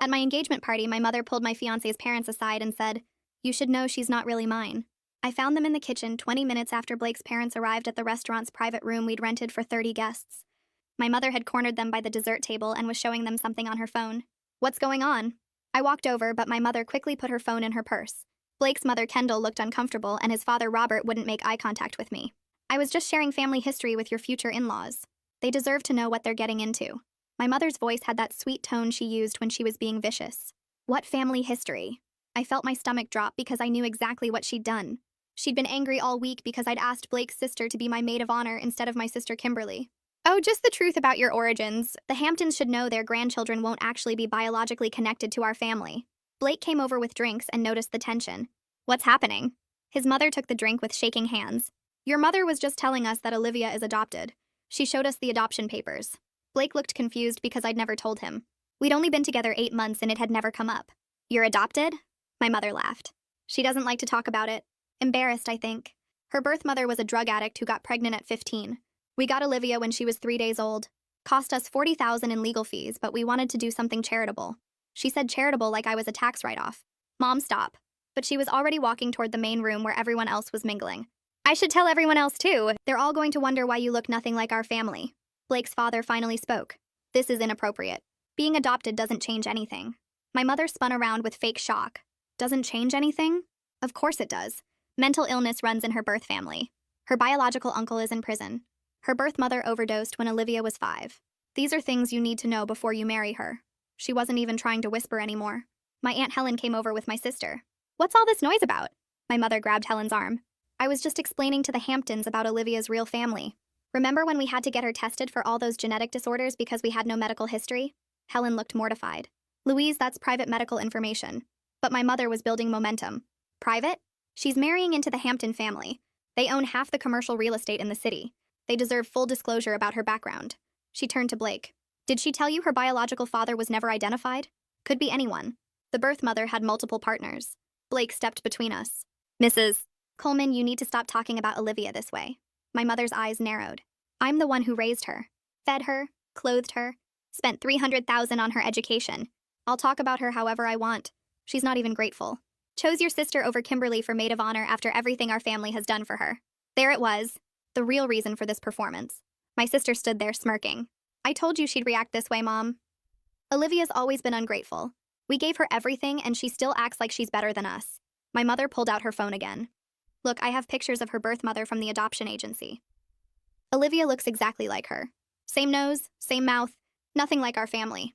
At my engagement party, my mother pulled my fiancé's parents aside and said, "You should know she's not really mine." I found them in the kitchen 20 minutes after Blake's parents arrived at the restaurant's private room we'd rented for 30 guests. My mother had cornered them by the dessert table and was showing them something on her phone. "What's going on?" I walked over, but my mother quickly put her phone in her purse. Blake's mother, Kendall, looked uncomfortable, and his father, Robert, wouldn't make eye contact with me. "I was just sharing family history with your future in-laws. They deserve to know what they're getting into." My mother's voice had that sweet tone she used when she was being vicious. What family history? I felt my stomach drop because I knew exactly what she'd done. She'd been angry all week because I'd asked Blake's sister to be my maid of honor instead of my sister Kimberly. "Oh, just the truth about your origins. The Hamptons should know their grandchildren won't actually be biologically connected to our family." Blake came over with drinks and noticed the tension. "What's happening?" His mother took the drink with shaking hands. "Your mother was just telling us that Olivia is adopted. She showed us the adoption papers." Blake looked confused because I'd never told him. We'd only been together 8 months and it had never come up. "You're adopted?" My mother laughed. She doesn't like to talk about it. Embarrassed, I think. Her birth mother was a drug addict who got pregnant at 15. We got Olivia when she was 3 days old. Cost us $40,000 in legal fees, but we wanted to do something charitable. She said charitable like I was a tax write-off. "Mom, stop." But she was already walking toward the main room where everyone else was mingling. "I should tell everyone else too. They're all going to wonder why you look nothing like our family." Blake's father finally spoke. "This is inappropriate. Being adopted doesn't change anything." My mother spun around with fake shock. "Doesn't change anything?" Of course it does. Mental illness runs in her birth family. Her biological uncle is in prison. Her birth mother overdosed when Olivia was 5. These are things you need to know before you marry her. She wasn't even trying to whisper anymore. My Aunt Helen came over with my sister. "What's all this noise about?" My mother grabbed Helen's arm. "I was just explaining to the Hamptons about Olivia's real family. Remember when we had to get her tested for all those genetic disorders because we had no medical history?" Helen looked mortified. "Louise, that's private medical information." But my mother was building momentum. "Private? She's marrying into the Hampton family. They own half the commercial real estate in the city. They deserve full disclosure about her background." She turned to Blake. "Did she tell you her biological father was never identified?" "Could be anyone. The birth mother had multiple partners." Blake stepped between us. "Mrs. Coleman, you need to stop talking about Olivia this way." My mother's eyes narrowed. "I'm the one who raised her, fed her, clothed her, spent $300,000 on her education. I'll talk about her however I want. She's not even grateful. Chose your sister over Kimberly for maid of honor after everything our family has done for her." There it was, the real reason for this performance. My sister stood there smirking. "I told you she'd react this way, Mom. Olivia's always been ungrateful. We gave her everything and she still acts like she's better than us." My mother pulled out her phone again. "Look, I have pictures of her birth mother from the adoption agency. Olivia looks exactly like her. Same nose, same mouth, nothing like our family."